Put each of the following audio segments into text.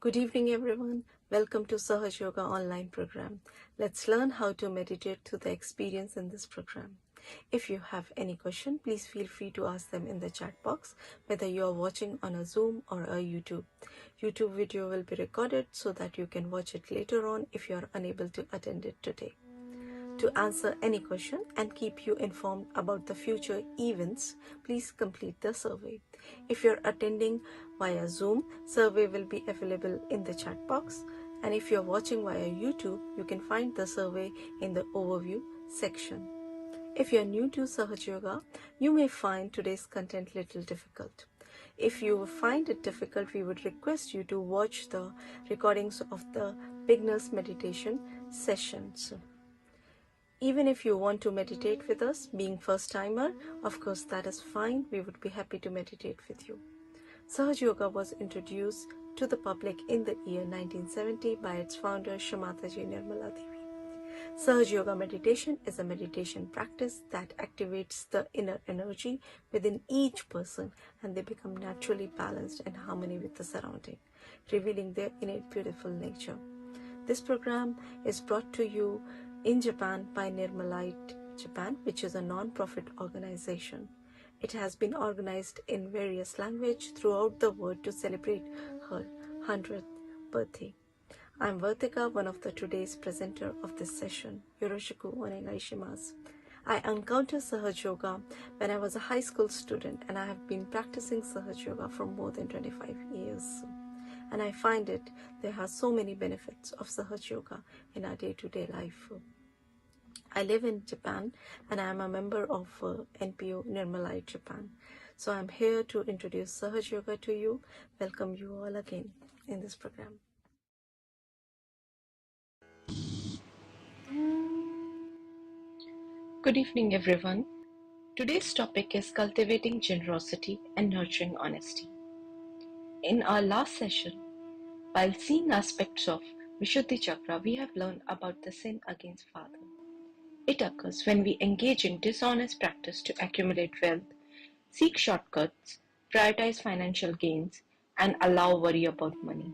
Good evening, everyone. Welcome to Sahaja Yoga online program. Let's learn how to meditate through the experience in this program. If you have any question, please feel free to ask them in the chat box, whether you are watching on a Zoom or a YouTube. YouTube video will be recorded so that you can watch it later on if you are unable to attend it today. To answer any question and keep you informed about the future events, please complete the survey. If you're attending via Zoom, survey will be available in the chat box. And if you're watching via YouTube, you can find the survey in the overview section. If you're new to Sahaja Yoga, you may find today's content little difficult. If you find it difficult, we would request you to watch the recordings of the beginner's meditation sessions. Even if you want to meditate with us, being first timer, of course that is fine. We would be happy to meditate with you. Sahaja Yoga was introduced to the public in the year 1970 by its founder Srimataji Nirmala Devi. Sahaja Yoga meditation is a meditation practice that activates the inner energy within each person and they become naturally balanced and harmony with the surrounding, revealing their innate beautiful nature. This program is brought to you in Japan by Nirmalite Japan, which is a non-profit organization. It has been organized in various languages throughout the world to celebrate her 100th birthday. I am Vartika, one of the today's presenter of this session. Yoroshiku onegai shimasu. I encountered Sahaja Yoga when I was a high school student, and I have been practicing Sahaja Yoga for more than 25 years. And I find there are so many benefits of Sahaja Yoga in our day-to-day life. I live in Japan and I am a member of NPO Nirmalite Japan. So I'm here to introduce Sahaja Yoga to you. Welcome you all again in this program. Good evening, everyone. Today's topic is cultivating generosity and nurturing honesty. In our last session, while seeing aspects of Vishuddhi Chakra, we have learned about the sin against Father. It occurs when we engage in dishonest practice to accumulate wealth, seek shortcuts, prioritize financial gains, and allow worry about money.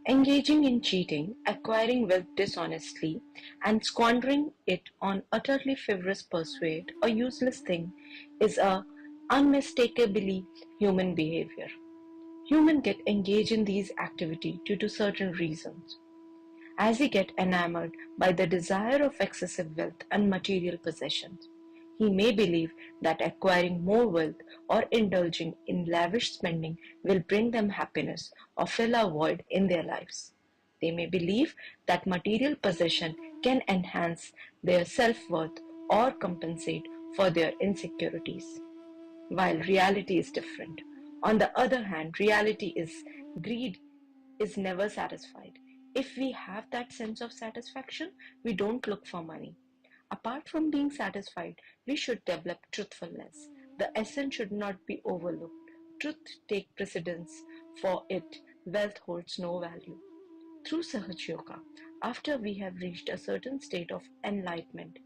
Engaging in cheating, acquiring wealth dishonestly, and squandering it on utterly frivolous pursuit or useless thing is a unmistakably human behavior. Humans get engaged in these activities due to certain reasons. As he get enamored by the desire of excessive wealth and material possessions, he may believe that acquiring more wealth or indulging in lavish spending will bring them happiness or fill a void in their lives. They may believe that material possession can enhance their self-worth or compensate for their insecurities, while reality is different. On the other hand, reality is greed is never satisfied. If we have that sense of satisfaction, we don't look for money. Apart from being satisfied, we should develop truthfulness. The essence should not be overlooked. Truth takes precedence, for it, wealth holds no value. Through Sahaja Yoga, after we have reached a certain state of enlightenment,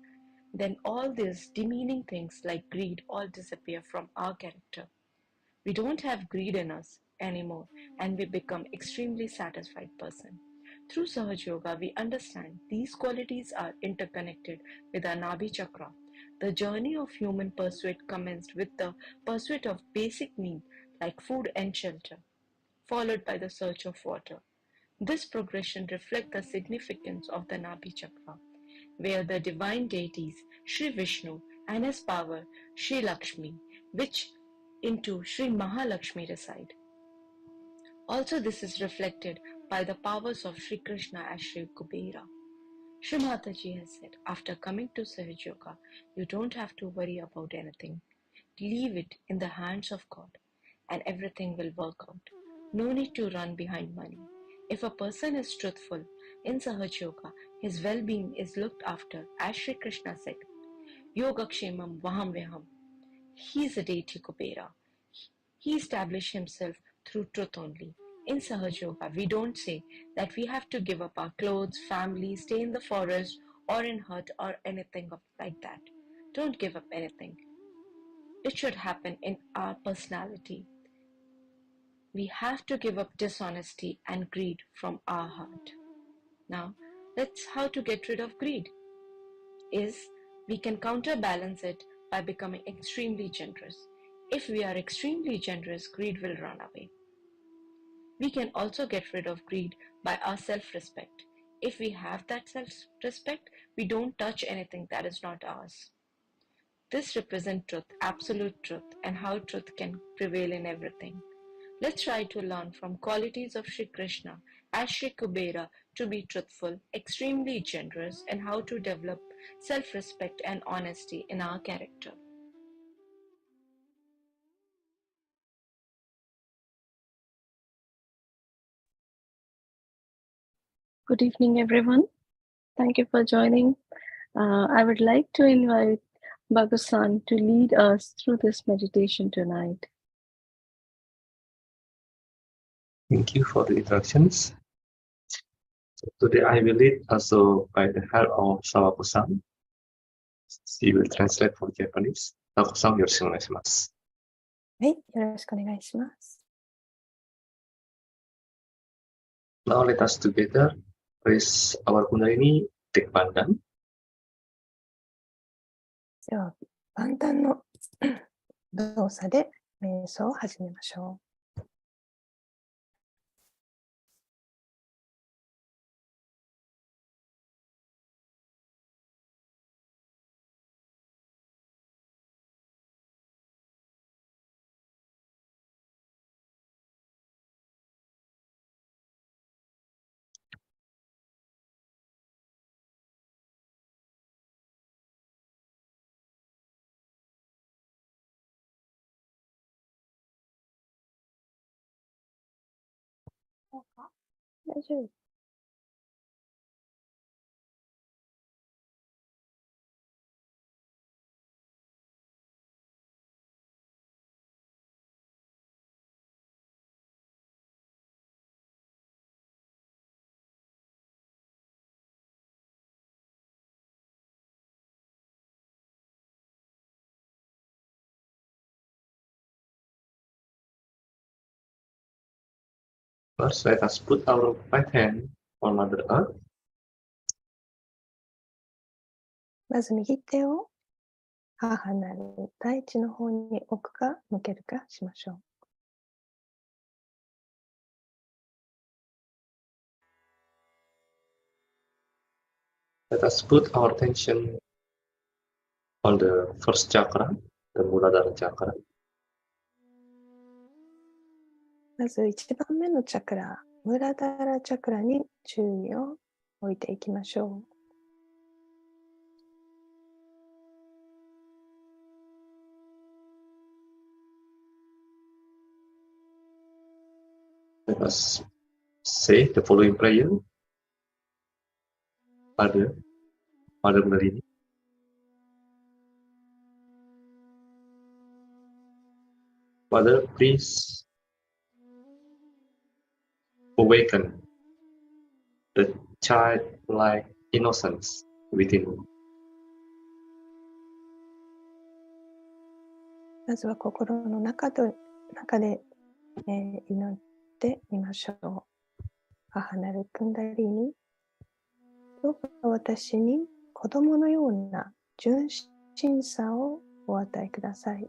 then all these demeaning things like greed all disappear from our character. We don't have greed in us anymore and we become extremely satisfied person. Through Sahaja Yoga, we understand these qualities are interconnected with our Nabhi Chakra. The journey of human pursuit commenced with the pursuit of basic needs like food and shelter, followed by the search of water. This progression reflects the significance of the Nabhi Chakra, where the divine deities Sri Vishnu and his power Sri Lakshmi, which into Sri Mahalakshmi reside. Also, this is reflected by the powers of Sri Krishna as Sri Kubera. Sri Mataji has said, after coming to Sahaja Yoga, you don't have to worry about anything. Leave it in the hands of God and everything will work out. No need to run behind money. If a person is truthful in Sahaja Yoga, his well-being is looked after, as Sri Krishna said, Yogakshemam Vaham Vyaham. He is a deity Kubera. He established himself through truth only. In Sahaja Yoga, we don't say that we have to give up our clothes, family, stay in the forest or in hut or anything like that. Don't give up anything. It should happen in our personality. we have to give up dishonesty and greed from our heart. Now, let's how to get rid of greed is we can counterbalance it by becoming extremely generous. If we are extremely generous, greed will run away. We can also get rid of greed by our self-respect. If we have that self-respect, we don't touch anything that is not ours. This represents truth, absolute truth, and how truth can prevail in everything. Let's try to learn from qualities of Sri Krishna as Sri Kubera to be truthful, extremely generous, and how to develop self-respect and honesty in our character. Good evening, everyone. Thank you for joining. I would like to invite Bagu-san to lead us through this meditation tonight. Thank you for the introductions. So today I will lead also by the help of Sawako-san. She will translate for Japanese. Sawako-san, よろしくお願いします。はい、よろしくお願いします。Now let us together raise our Kundalini, take pandan. では、万端の動作で瞑想を始めましょう。大丈夫。First, let us put our right hand on Mother Earth. まず右手を母なる大地の方に置くか向けるかしましょう。Let us put our attention on the first chakra, the Muladhara chakra. まず1番目のチャクラ、ムラダラチャクラに注意を置いていきましょう。Let us say the following prayer. Mother Kundalini. Mother, please awaken the childlike innocence within me. まずは心の中で、祈ってみましょう。母なるクンダリーニ、どうか私に子供のような純真さをお与えください。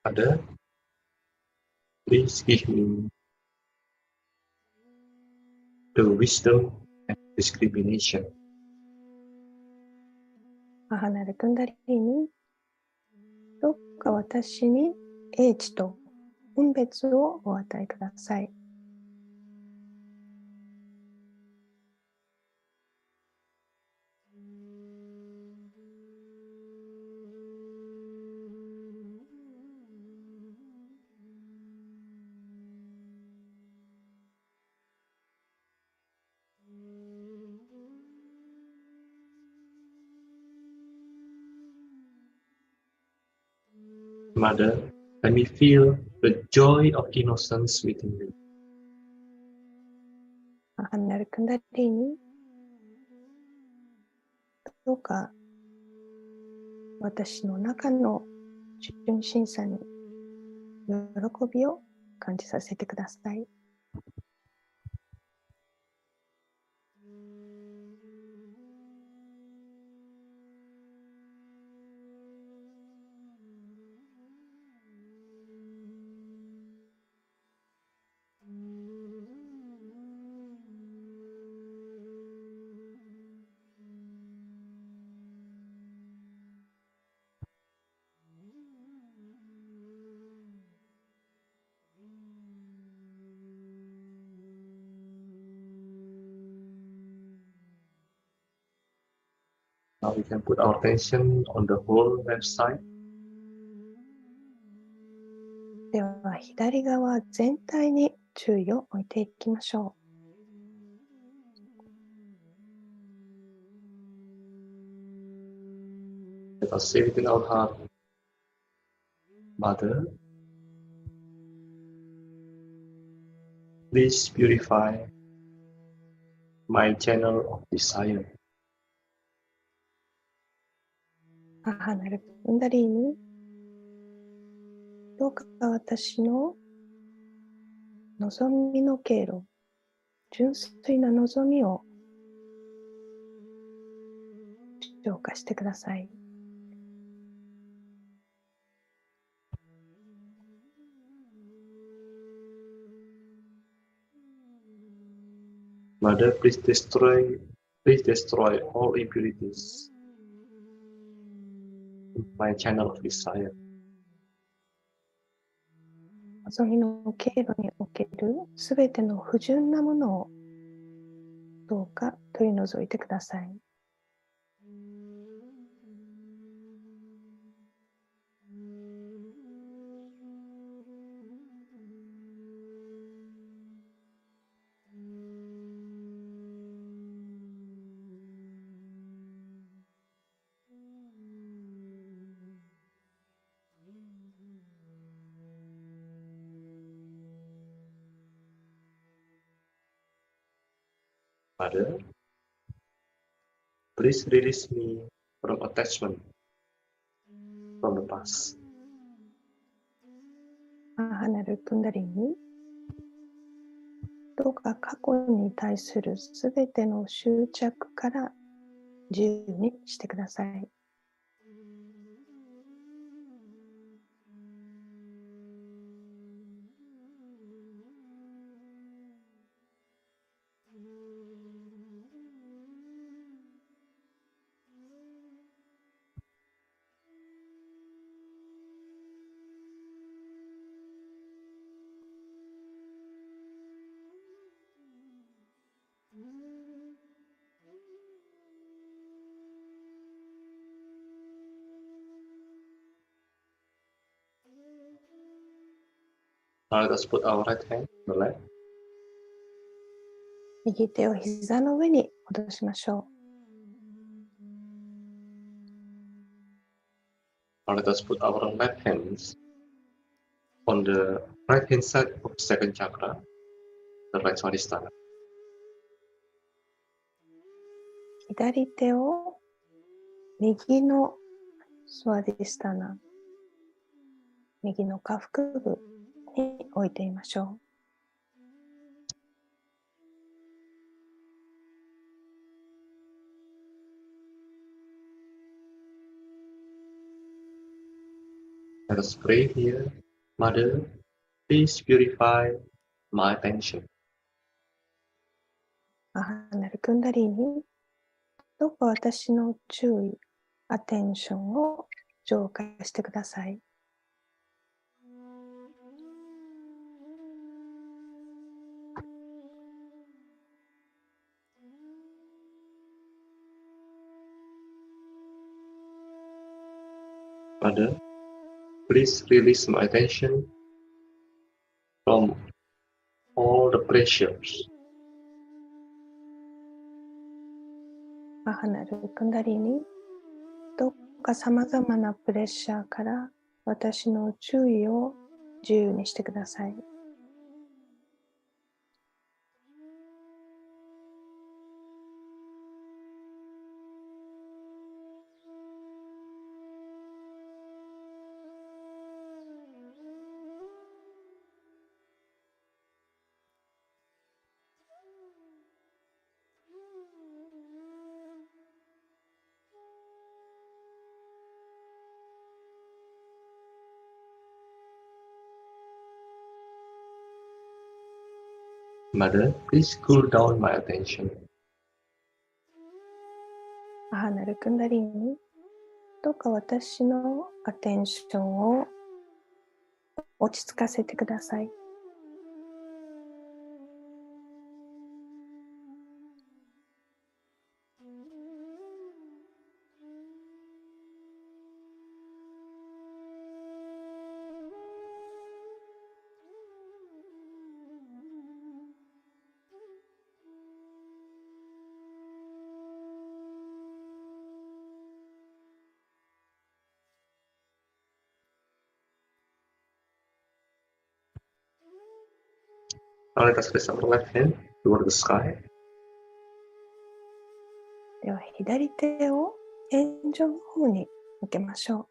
Mother, please give me the wisdom and discrimination. 母なるクンダリーニ、どうか私に英知と分別をお与えください。Mother, let me feel the joy of innocence within me. 母なるクンダリーニ、どうか私の中の純真さに喜びを感じさせてください。Now we can put our attention on the whole left side. では、左側全体に注意を置いていきましょ Let us say within our heart, Mother, please purify my channel of desire. う。母なるクンダリーニ、どうか私の望みの経路、純粋な望みを浄化してください。Mother, please destroy all impurities in my channel of desire. 望みの経路におけるすべての不純なものをどうか取り除いてください。Mother, please release me from attachment from the past. 母なるクンダリーニ、どうか過去に対するすべての執着から自由にしてください。Now let us put our right hand on the left. 右手を膝の上に戻しましょ Now let us put our left hands on the right hand side of the second chakra, the right swadhisthana. う。左手を右のスワディスタナ、右の下腹部に置いてみましょう。Let us pray here. Mother, please purify my attention. 母なるクンダリーニ、どうか私の注意、アテンションを浄化してください。Mother, please release my attention from all the pressures. 母なるクンダリーニ、どうかさまざまなプレッシャーから私の注意を自由にしてください。Mother, please cool down my attention. 母なるクンダリーニ、どうか私のアテンションを落ち着かせてください。Now let us raise our left hand toward the sky. では左手を天井の方に向けましょ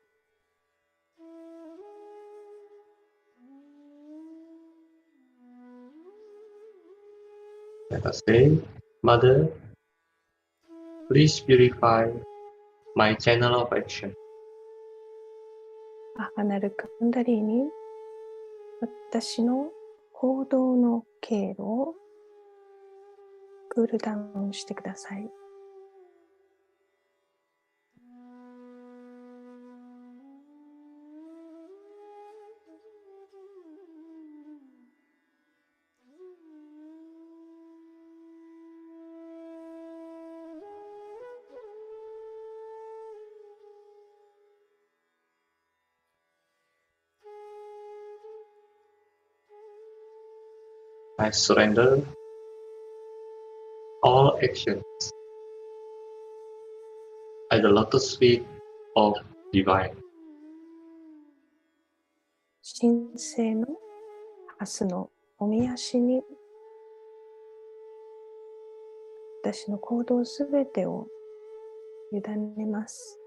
う。Let us say, Mother, please purify my channel of action. 母なるクンダリーニ、私の行動の経路をクールダウンしてください。I surrender all actions at the lotus feet of divine. 神聖の明日のお御足に私の行動すべてを委ねます。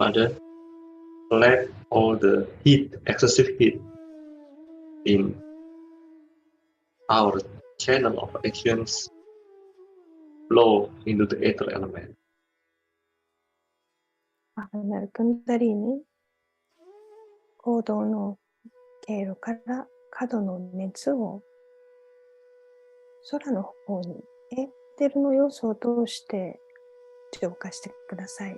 Mother, let all the heat, excessive heat in our channel of actions flow into the ether element. 母なるクンダリーニ、行動の経路から角の熱を空の方にエーテルの要素を通して浄化してください。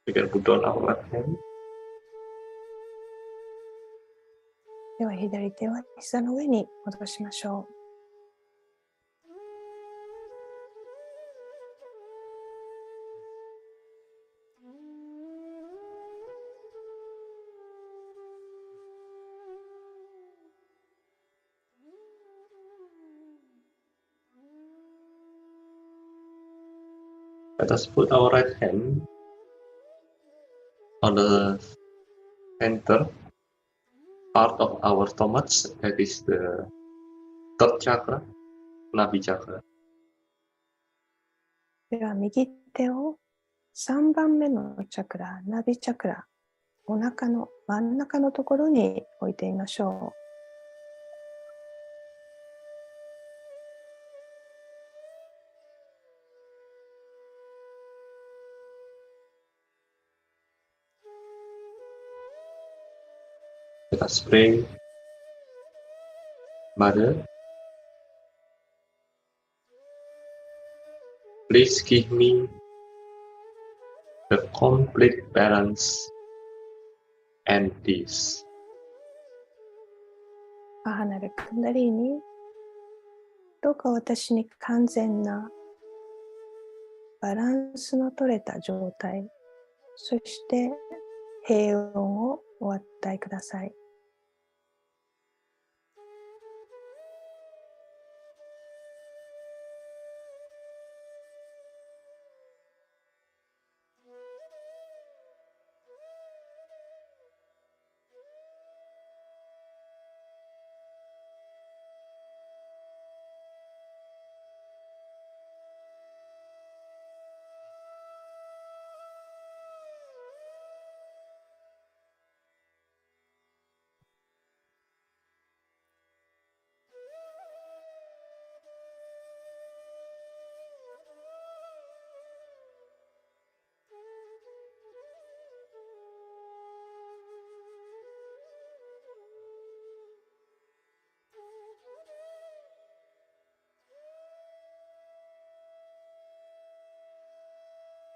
We can put down our left hand. では左手は膝の上に戻しましょう。Let us put our right hand on the enter part of our stomachs, that is the third chakra, Nabi chakra. では、右手を3番目のチャクラ、ナビチャクラ、お腹の真ん中のところに置いてみましょ Let us pray. Mother, please give me the complete balance and peace. う。母なるクンダリーニ、どうか私に完全なバランスの取れた状態、そして平穏をお与えください。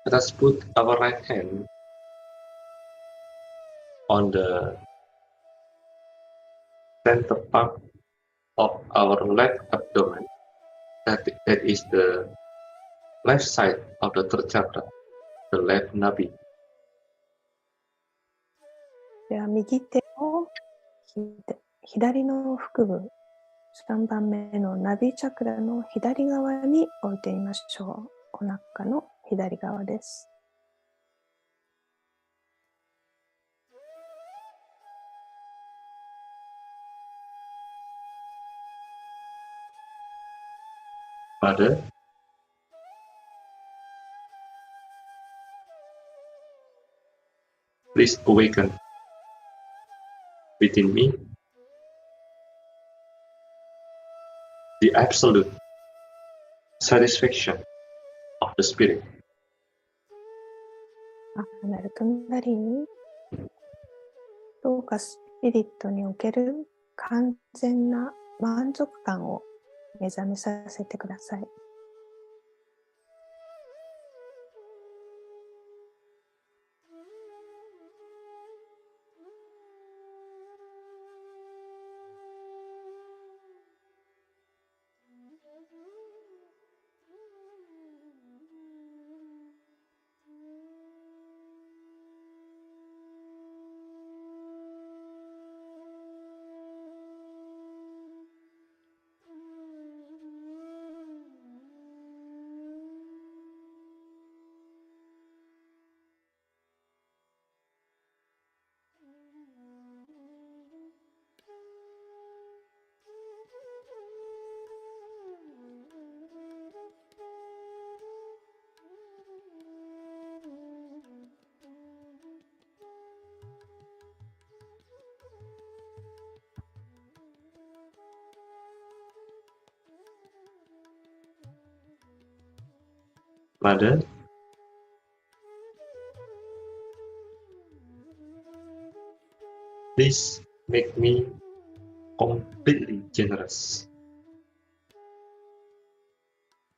Let us put our right hand on the center part of our left abdomen. That is the left side of the third chakra, the left nabi. では、右手を左の腹部、3番目のナビチャクラの左側に置いてみましょう。お腹の左側です。Mother, please awaken within me the absolute satisfaction of the spirit. 母なるクンダリーニ、どうかスピリットにおける完全な満足感を目覚めさせてください。Mother, please make me completely generous.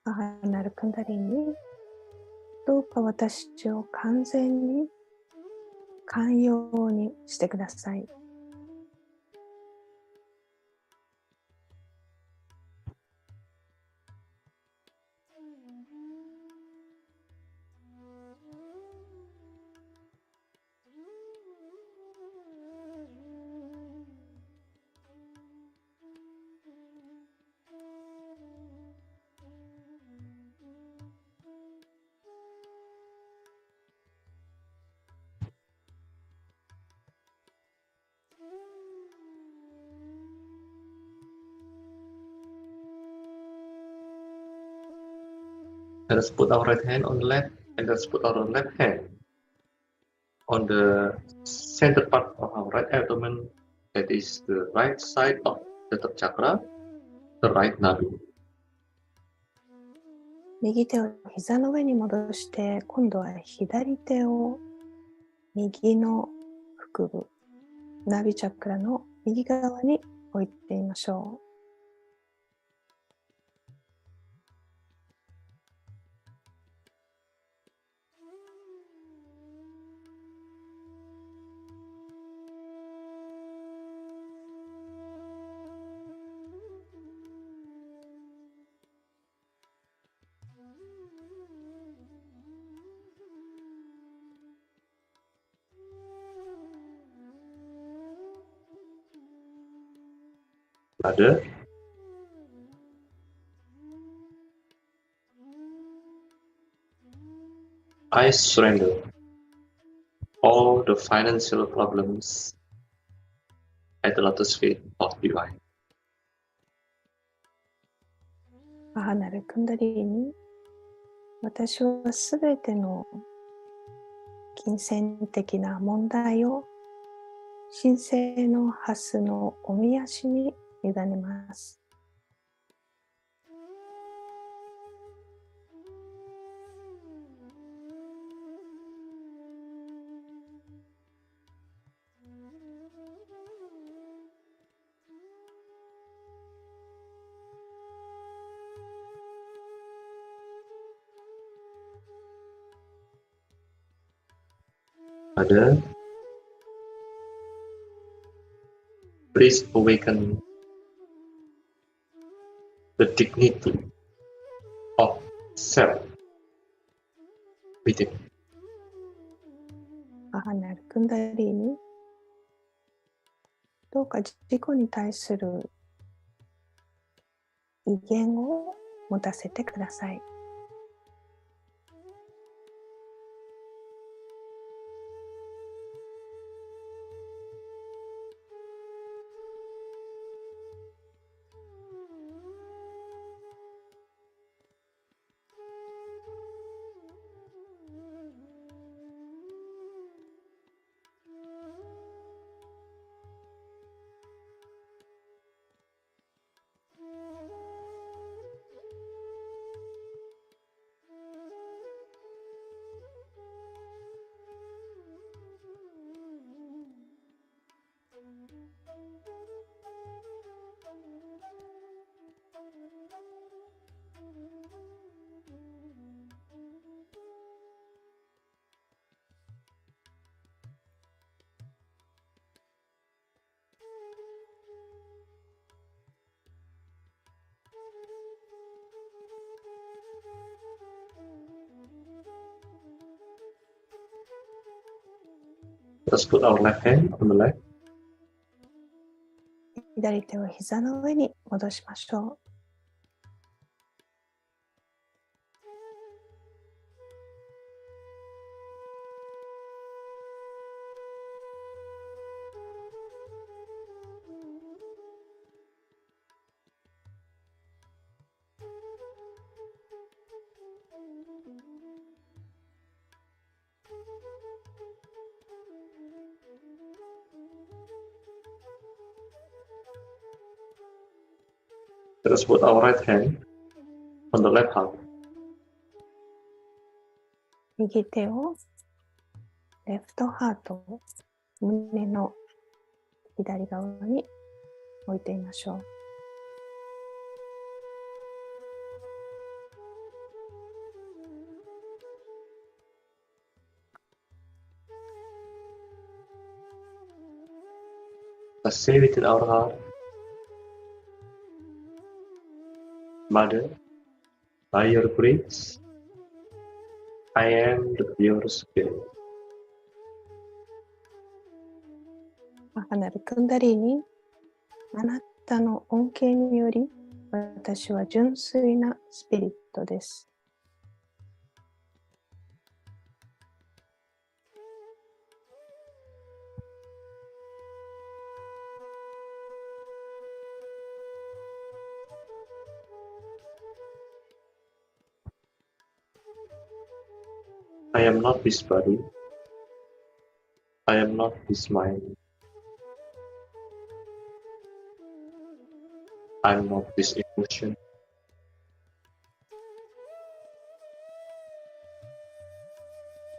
母なるクンダリーニ、どうか私を完全に寛容にしてください。Let us put our right hand on the left, and let's put our left hand on the center part of our right abdomen. That is the right side of the third chakra, the right navi. 右手を膝の上に戻して、今度は左手を右の腹部、ナビチャクラの右側に置いてみましょう。Mother, I surrender all the financial problems at the lotus feet of divine. 母なるクンダリーに、私はすべての金銭的な問題を神聖のハスのおみ足に委ねます。Mother, please awaken the dignity of self within. 母なるクンダリーに、どうか自己に対する威厳を持たせてください。Let us put our left hand on the left. 左手を膝の上に戻しましょう。Let us put our right hand on the left heart. 右手をレフトハート、胸の左側に置いてみましょう。Let's say within our heart, Mother, by your grace, I am the pure spirit. 母なるクンダリーに、あなたの恩恵により、私は純粋なスピリットです。I am not this body. I am not this mind. I am not this emotion.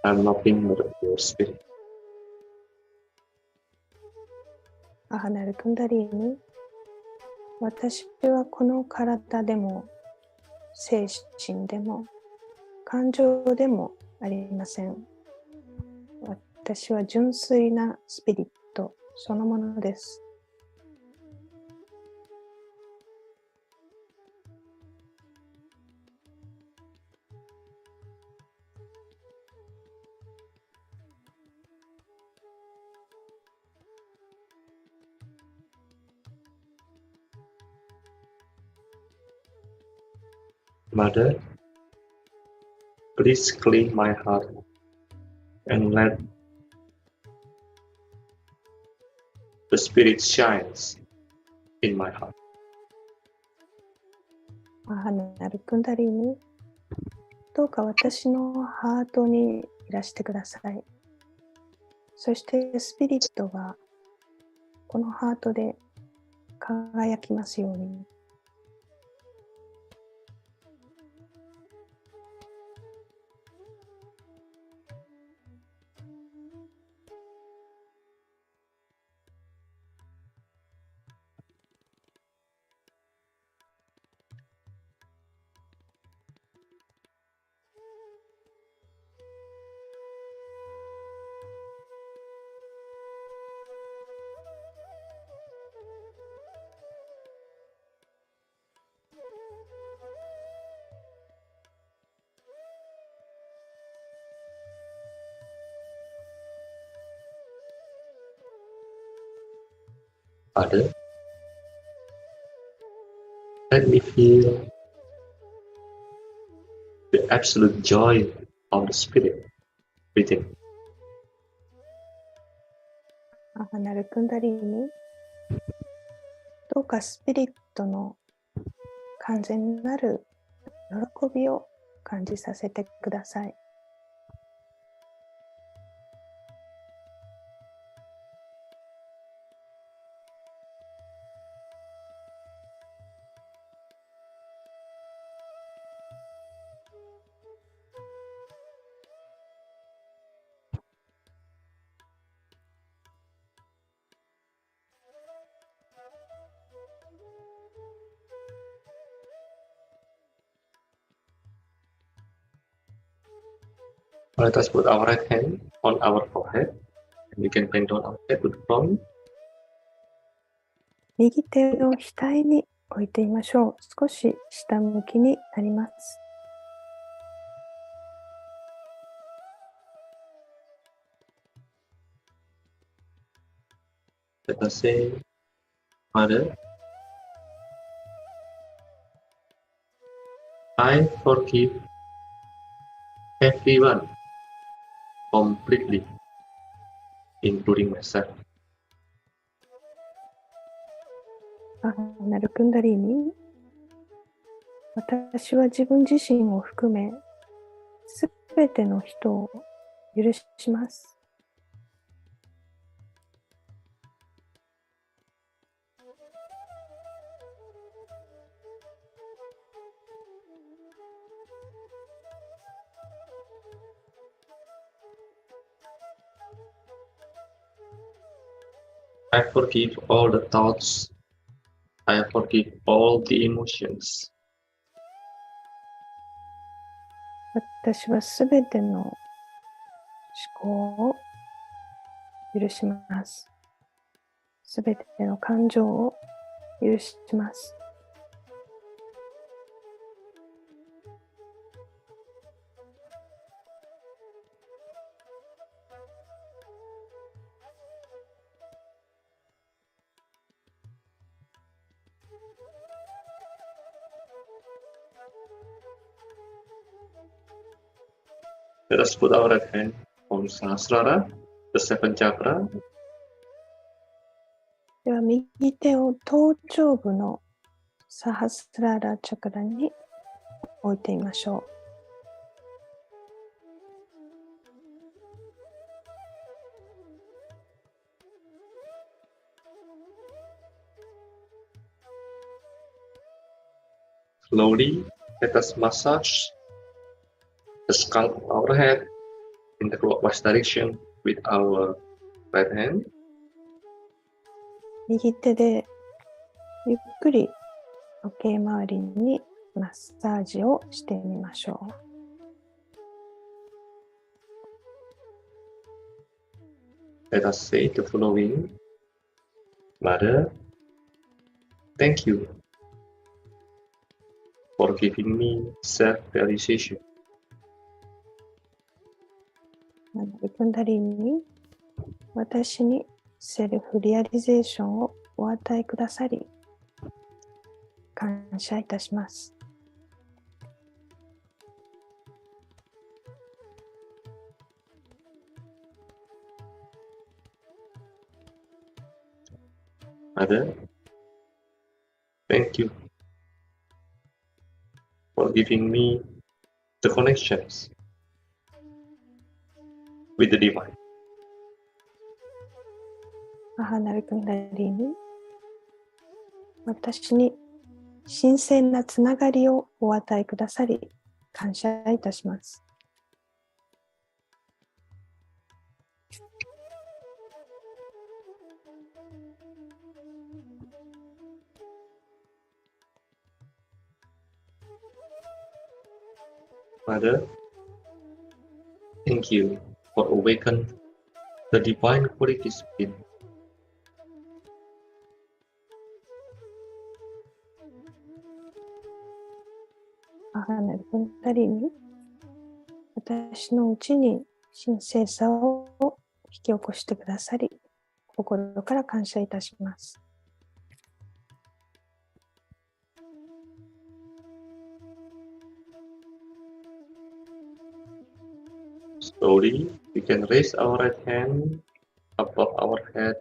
I am nothing but your spirit. 母なるクンダリーニ、私はこの体でも精神でも感情でもありません。私は純粋なスピリットそのものです。Mother, please clean my heart and let the spirit shines in my heart. 母なるクンダリーニ、どうか私のハートにいらしてください。そしてスピリットがこのハートで輝きますように。Father, let me feel the absolute joy of the spirit within. 母なるクンダリーニ、どうかスピリットの完全なる喜びを感じさせてください。Let us put our right hand on our forehead and we can bend down our head to the ground. 右手を額に置いてみましょう。少し下向きになります。Let us say, Mother, I forgive everyone completely, including myself. 母なるクンダリーニ、私は自分自身を含め、すべての人を許します。I forgive all the thoughts. I forgive all the emotions. 私はすべての思考を許します。すべての感情を許します。Let us put our right hand on Sahasrara, the seventh chakra. では右手を頭頂部のサハスララチャクラに置いてみましょう。Slowly, let us massage the scalp of our head in the clockwise direction with our right hand. 右手でゆっくり時計回りにマッサージをしてみましょう。Let us say the following. Mother, thank you for giving me self-realization. クンダリーに私にセルフリアリゼーションをお与えくださり感謝いたします。Mother, thank you for giving me the connections with the divine. 母なるクンダリーに私に神聖なつながりをお与えくださり感謝いたします。Mother, thank you for awakening the divine qualities within. 母なるクンダリーに私のうちに神聖さを引き起こしてくださり心から感謝いたします。Slowly, we can raise our right hand above our head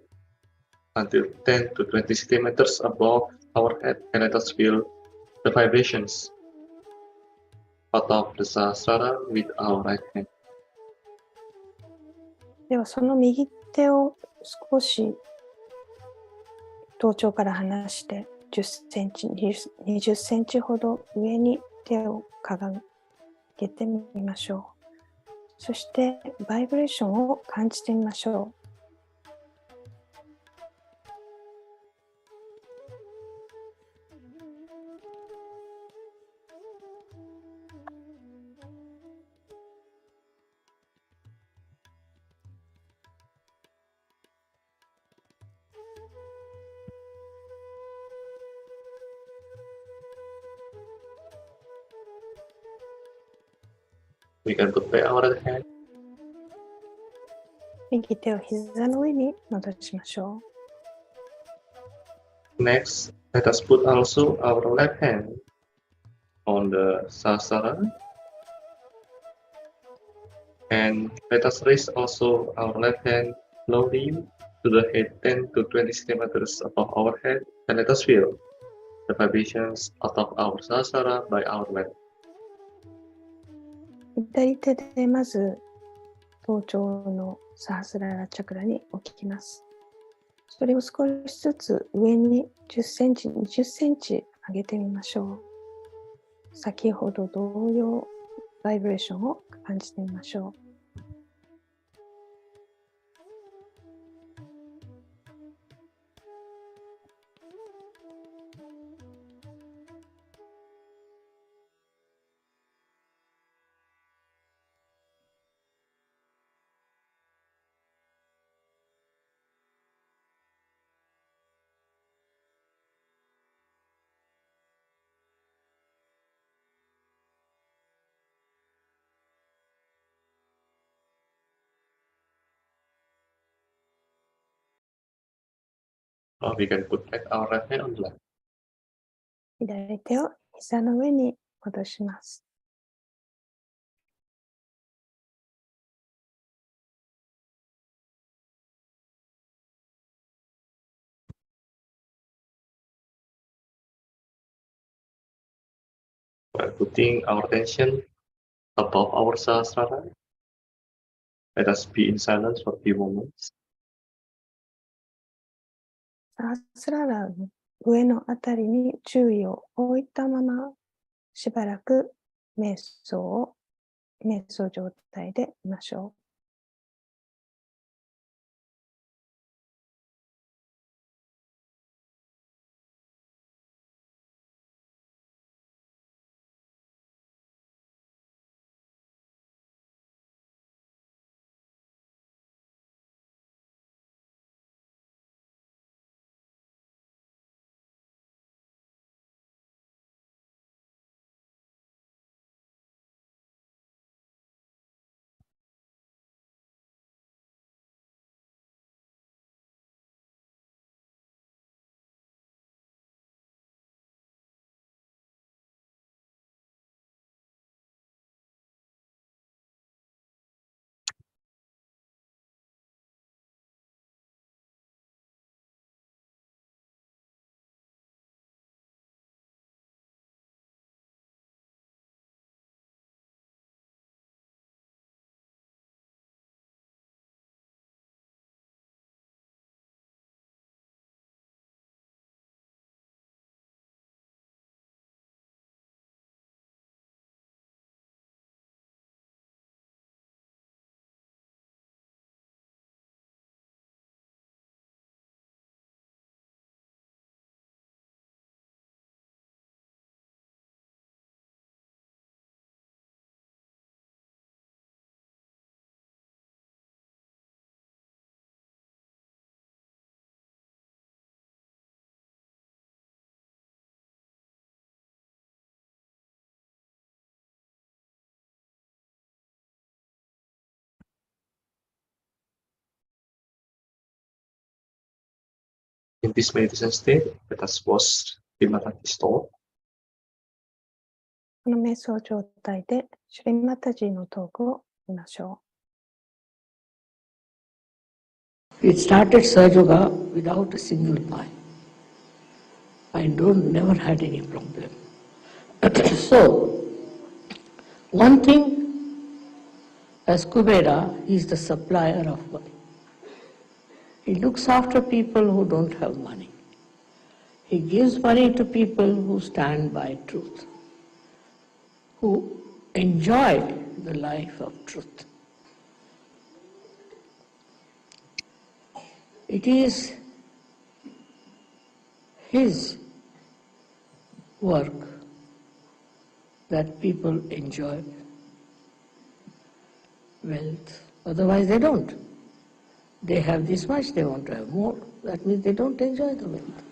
until 10 to 20 centimeters above our head, and let us feel the vibrations out of the sahasrara with our right hand. ではその右手を少し頭頂から離して10センチ、20センチほど上に手を掲げてみましょう。そしてバイブレーションを感じてみましょう。We can put back our right hand. 右手を膝の上に戻しましょう。 Next, let us put also our left hand on the sahasrara, and let us raise also our left hand slowly to the head 10 to 20 centimeters above our head, and let us feel the vibrations out of our sahasrara by our left. 左手でまず頭頂のサハスララチャクラに置きます。それを少しずつ上に10センチ、20センチ上げてみましょう。先ほど同様、バイブレーションを感じてみましょう。Or we can put back our right hand on the left. 左手を膝の上に戻します。While putting our attention above our sahasrara, let us be in silence for a few moments. サハスララの上のあたりに注意を置いたまましばらく瞑想状態でいましょう。In this meditation state, let us watch Srimati talk. この瞑想状態でシュリマタジーのトークを見ましょう。 We started Sahaja without a single mind. I never had any problem. So, one thing, as Kubera, he is the supplier of money. He looks after people who don't have money. He gives money to people who stand by truth, who enjoy the life of truth. It is his work that people enjoy wealth. Otherwise they don't. They have this much, they want to have more. That means they don't enjoy the wealth.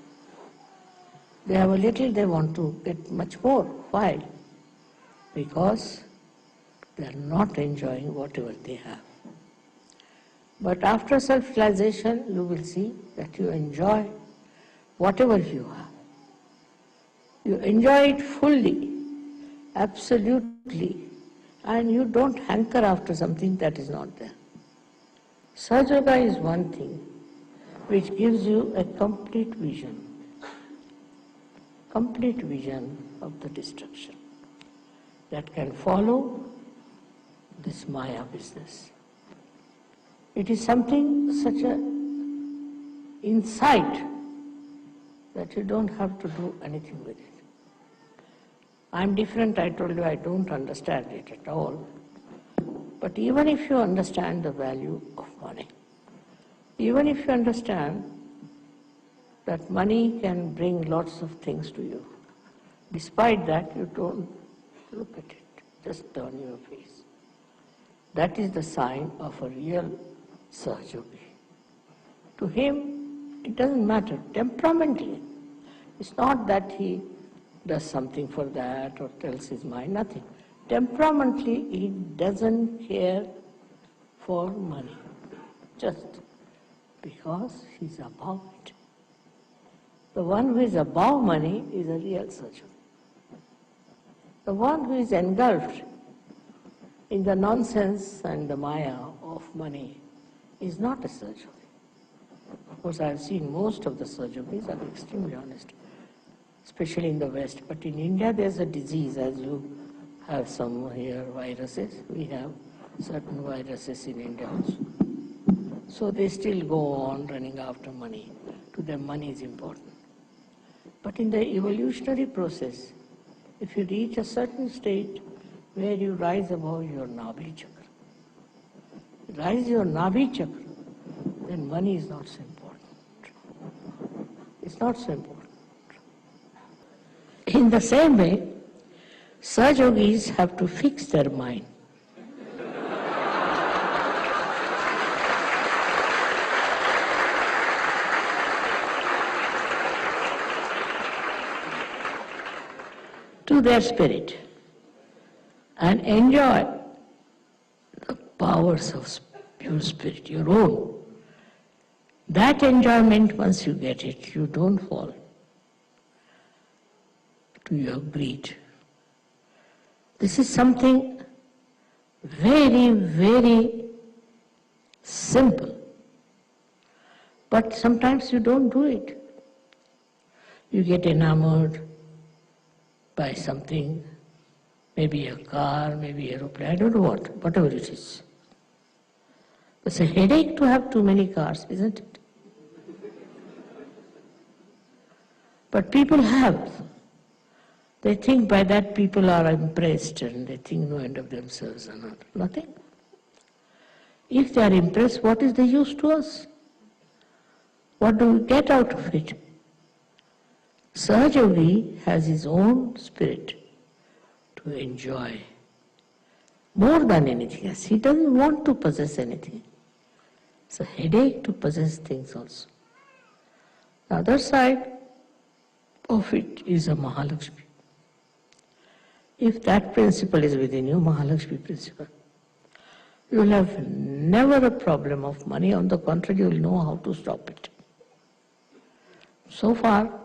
They have a little, they want to get much more. Why? Because they are not enjoying whatever they have. But after self-realization, you will see that you enjoy whatever you have. You enjoy it fully, absolutely, and you don't hanker after something that is not there. Sahaja is one thing which gives you a complete vision of the destruction that can follow this Maya business. It is something, such an insight that you don't have to do anything with it. I'm different, I told you, I don't understand it at all. But even if you understand the value of money, even if you understand that money can bring lots of things to you, despite that you don't look at it, just turn your face. That is the sign of a real Sahajogi. To him, it doesn't matter. Temperamentally, it's not that he does something for that or tells his mind, nothing. Temperamentally, he doesn't care for money, just because he's above it. The one who is above money is a real Sahajogi. The one who is engulfed in the nonsense and the Maya of money is not a Sahajogi. Of course, I have seen most of the Sahajogis are extremely honest, especially in the West. But in India, there's a disease, as you have some here viruses. We have certain viruses in India also. So they still go on running after money. To them, money is important. But in the evolutionary process, if you reach a certain state where you rise above your Nabhi chakra. Rise your Nabhi chakra, then money is not so important. It's not so important. In the same way, Sahaja yogis have to fix their mind. To their spirit and enjoy the powers of pure spirit, your own. That enjoyment, once you get it, you don't fall to your greed. This is something very, very simple. But sometimes you don't do it. You get enamored by something, maybe a car, maybe an aeroplane, I don't know what, whatever it is. It's a headache to have too many cars, isn't it? But people have. They think by that people are impressed and they think no end of themselves and nothing. If they are impressed, what is the use to us? What do we get out of it? Sahaja yogi has his own spirit to enjoy more than anything else. He doesn't want to possess anything. It's a headache to possess things also. The other side of it is a Mahalakshmi. If that principle is within you, Mahalakshmi principle, you will have never a problem of money. On the contrary, you will know how to stop it. So far,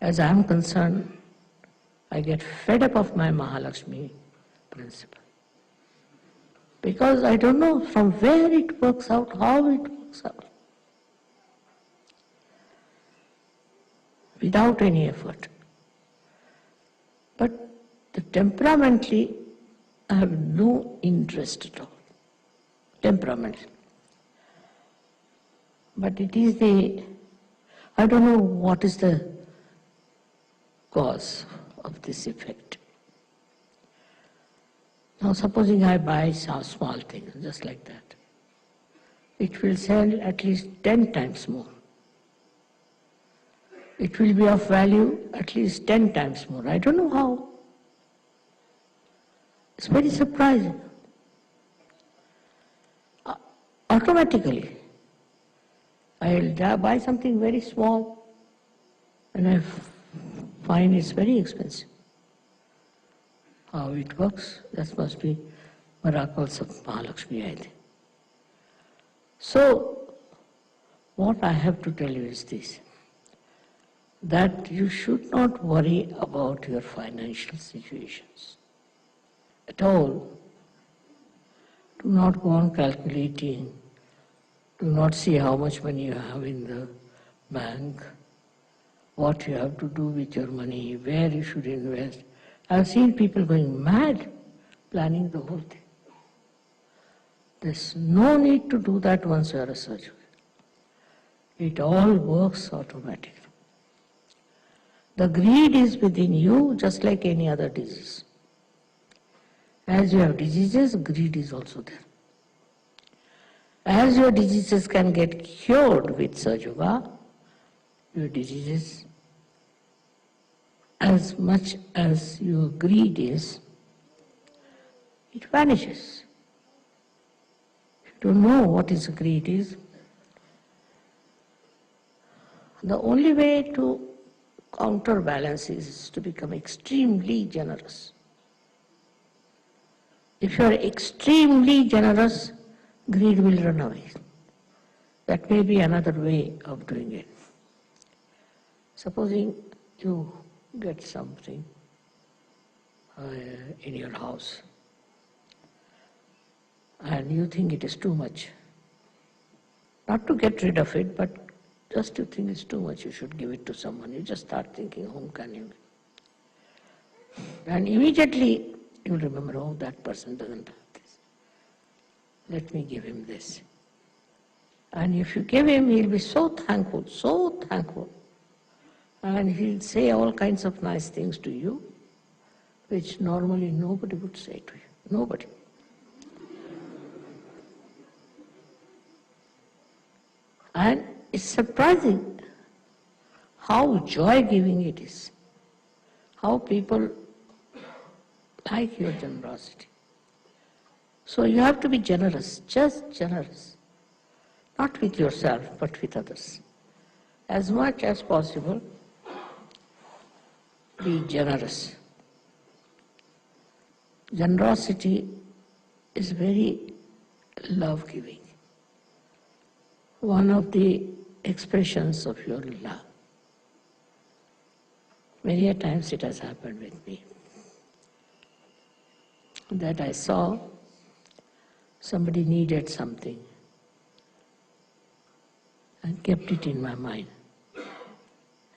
as I am concerned, I get fed up of my Mahalakshmi principle. Because I don't know from where it works out, how it works out. Without any effort. But temperamentally, I have no interest at all. Temperamentally. But it is I don't know what is the cause of this effect. Now supposing I buy a small thing, just like that, it will sell at least 10 times more. It will be of value at least 10 times more. I don't know how. It's very surprising. Automatically, I will buy something very small and I find it's very expensive. How it works, that must be miracles of Mahalakshmi, I think. So, what I have to tell you is this, that you should not worry about your financial situations at all. Do not go on calculating. Do not see how much money you have in the bank, what you have to do with your money, where you should invest. I've seen people going mad planning the whole thing. There's no need to do that once you are a surgeon. It all works automatically. The greed is within you just like any other disease. As you have diseases, greed is also there. As your diseases can get cured with Sahaja Yoga, your diseases, as much as your greed is, it vanishes. If you don't know what is greed is, the only way to counterbalance is to become extremely generous. If you are extremely generous, greed will run away. That may be another way of doing it. Supposing you get something in your house and you think it is too much. Not to get rid of it, but just you think it's too much, you should give it to someone. You just start thinking, whom can you give? And immediately you remember, oh, that person doesn't have this. Let me give him this. And if you give him, he'll be so thankful, And he'll say all kinds of nice things to you, which normally nobody would say to you. Nobody. And it's surprising how joy-giving it is, how people like your generosity. So you have to be generous, just generous, not with yourself, but with others. As much as possible, be generous. Generosity is very love-giving, one of the expressions of your love. Many a times it has happened with me that I saw somebody needed something and kept it in my mind.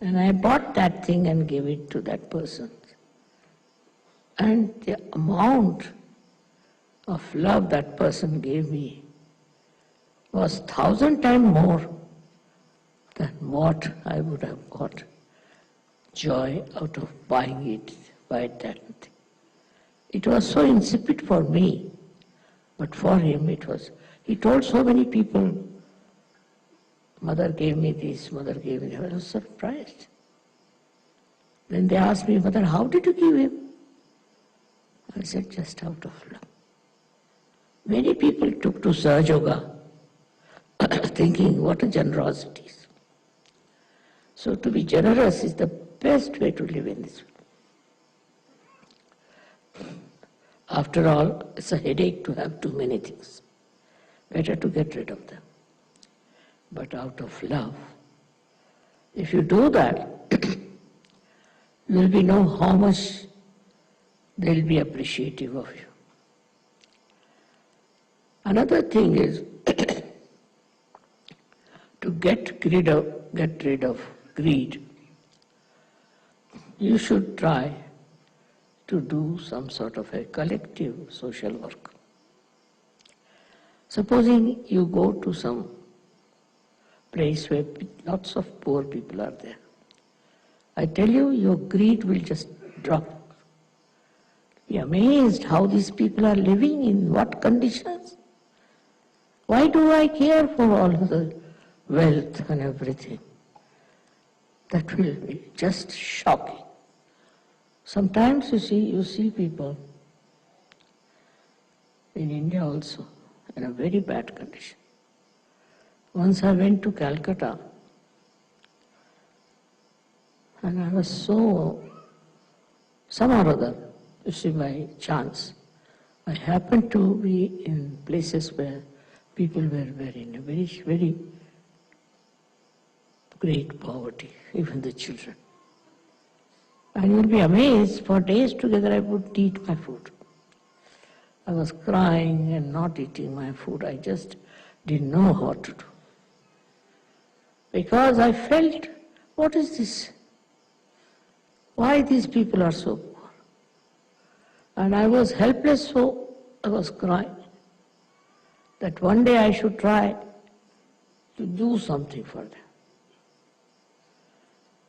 And I bought that thing and gave it to that person. And the amount of love that person gave me was 1,000 times more than what I would have got joy out of buying it, buy that thing. It was so insipid for me, but for him it was. He told so many people, mother gave me this, mother gave me that. I was surprised. Then they asked me, mother, how did you give him? I said, just out of love. Many people took to Sahaja thinking, what a generosity. So to be generous is the best way to live in this world. After all, it's a headache to have too many things. Better to get rid of them. But out of love, if you do that, you will be know how much they will be appreciative of you. Another thing is to get rid of greed. You should try to do some sort of a collective social work. Supposing you go to some place where lots of poor people are there. I tell you, your greed will just drop. Be amazed how these people are living, in what conditions. Why do I care for all the wealth and everything? That will be just shocking. Sometimes you see people in India also in a very bad condition. Once I went to Calcutta and I was somehow or other, you see, by chance, I happened to be in places where people were in a very, very great poverty, even the children. And you'll be amazed, for days together I wouldn't eat my food. I was crying and not eating my food. I just didn't know what to do. Because I felt, what is this? Why these people are so poor? And I was helpless, so I was crying. That one day I should try to do something for them.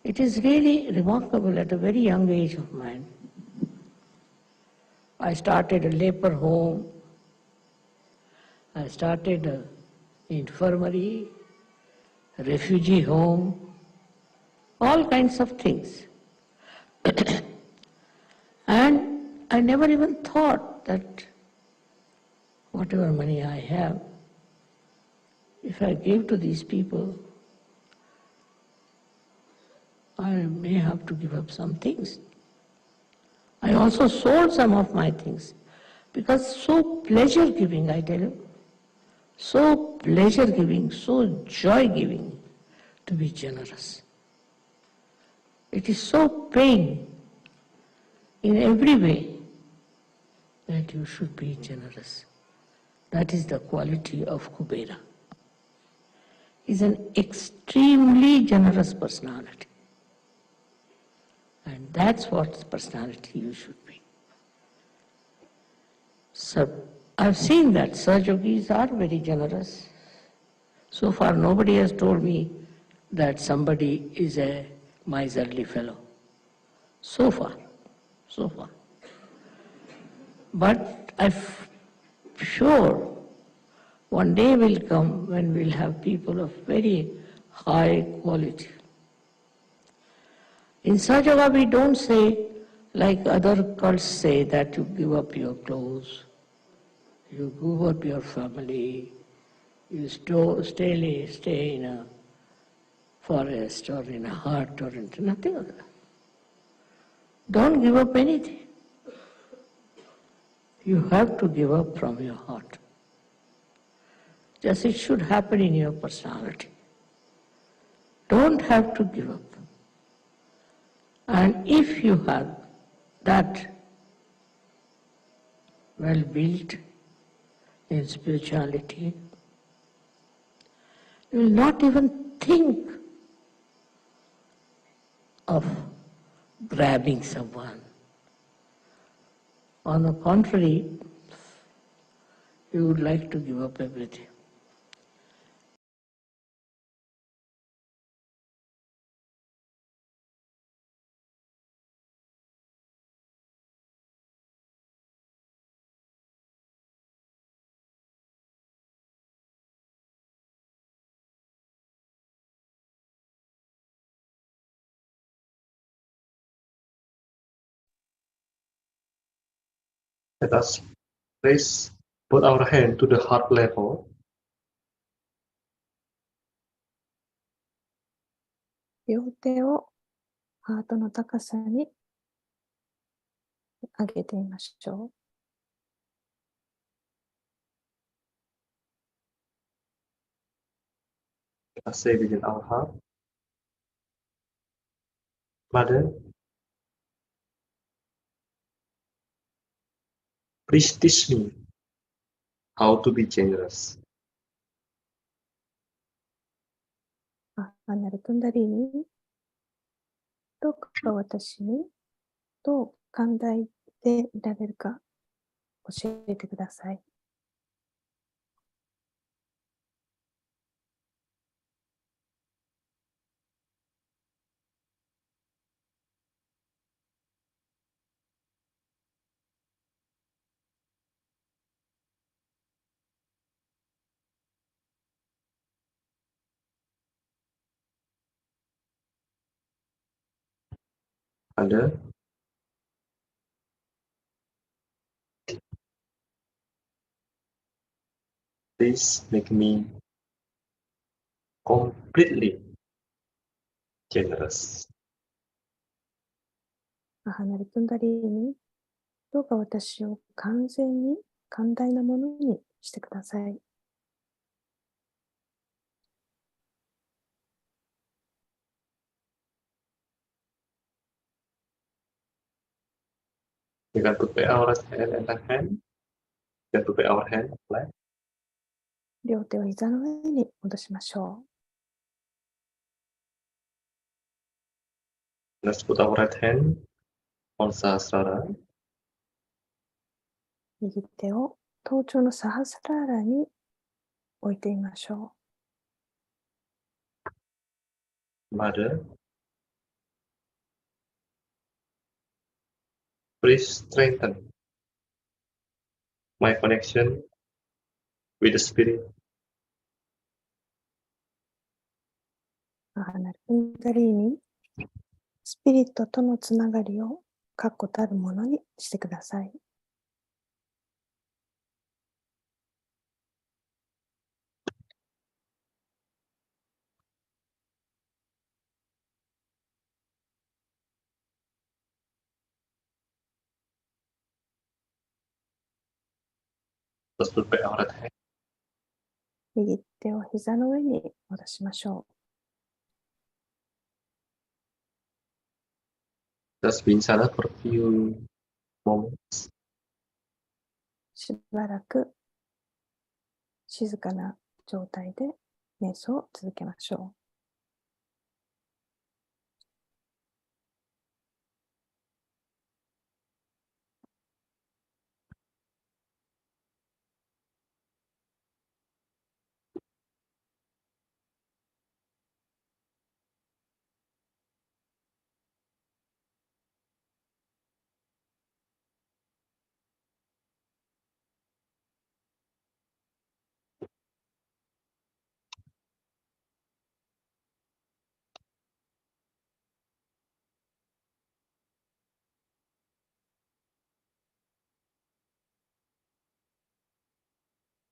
It is really remarkable at a very young age of mine. I started a leper home. I started an infirmary, a refugee home, all kinds of things. And I never even thought that whatever money I have, if I give to these people, I may have to give up some things. I also sold some of my things because so pleasure-giving, I tell you, so pleasure-giving, so joy-giving to be generous. It is so paying in every way that you should be generous. That is the quality of Kubera. He is an extremely generous personality. And that's what personality you should be. So I've seen that Sahajogis are very generous. So far nobody has told me that somebody is a miserly fellow. So far. But I'm sure one day will come when we'll have people of very high quality. In Sahaja, we don't say, like other cults say, that you give up your clothes, you give up your family, you stay in a forest or in a hut or into nothing of that. Don't give up anything. You have to give up from your heart. Just it should happen in your personality. Don't have to give up. And if you have that well built in spirituality, you will not even think of grabbing someone. On the contrary, you would like to give up everything. Let us place both our hand to the heart level. 両手をハートの高さに上げてみましょう。Let us say within our heart, Mother, please teach me how to be generous. 母なるクンダリーニ、どうか私にどう寛大でいられるか教えてください。Mother, please make me completely generous. 母なるクンダリーニ、どうか私を完全に寛大なものにしてください。We can put our hand and the hand. We can put our hand flat. 両手を膝の上に戻しましょ Let's put our right hand on Sahasrara. う。右手を頭頂のサハスラーラに置いてみましょ Mother, please strengthen my connection with the Spirit. う。母なるクンダリーニ、スピリットとのつながりを確固たるものにしてください。Let's put our right hand. 右手を膝の上に戻しましょ Just be silent for a few moments. う。しばらく静かな状態で瞑想を続けましょう。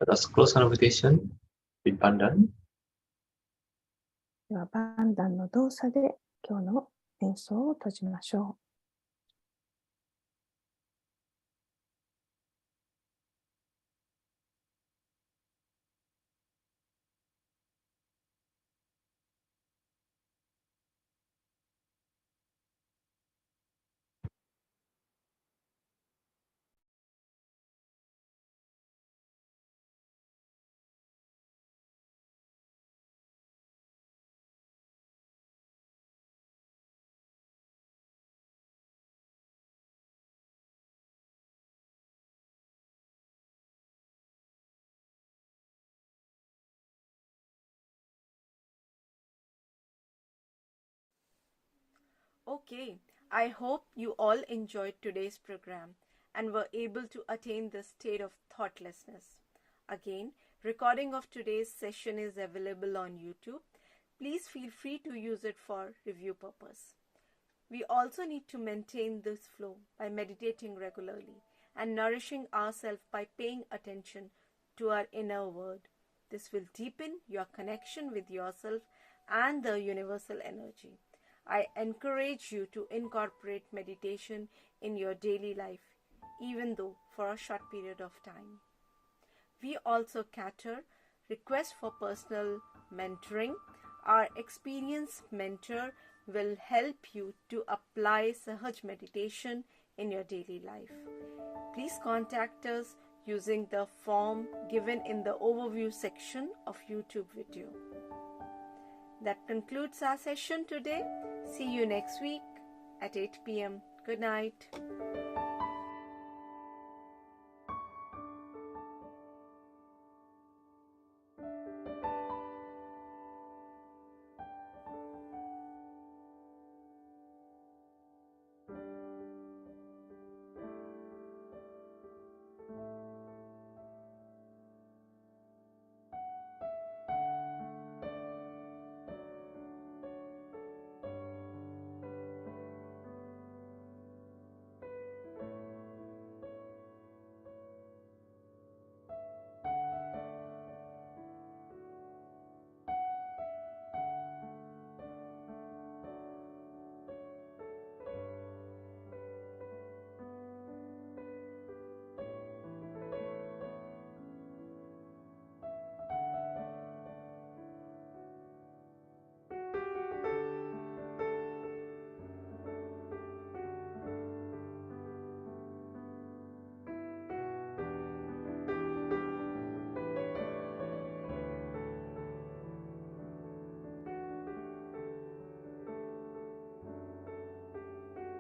Let us close our meditation with Pandan. では、パンダンの動作で今日の瞑想を閉じましょう。Okay, I hope you all enjoyed today's program and were able to attain this state of thoughtlessness. Again, recording of today's session is available on YouTube. Please feel free to use it for review purpose. We also need to maintain this flow by meditating regularly and nourishing ourselves by paying attention to our inner world. This will deepen your connection with yourself and the universal energy. I encourage you to incorporate meditation in your daily life, even though for a short period of time. We also cater requests for personal mentoring. Our experienced mentor will help you to apply Sahaja meditation in your daily life. Please contact us using the form given in the overview section of YouTube video. That concludes our session today. See you next week at 8 p.m. Good night.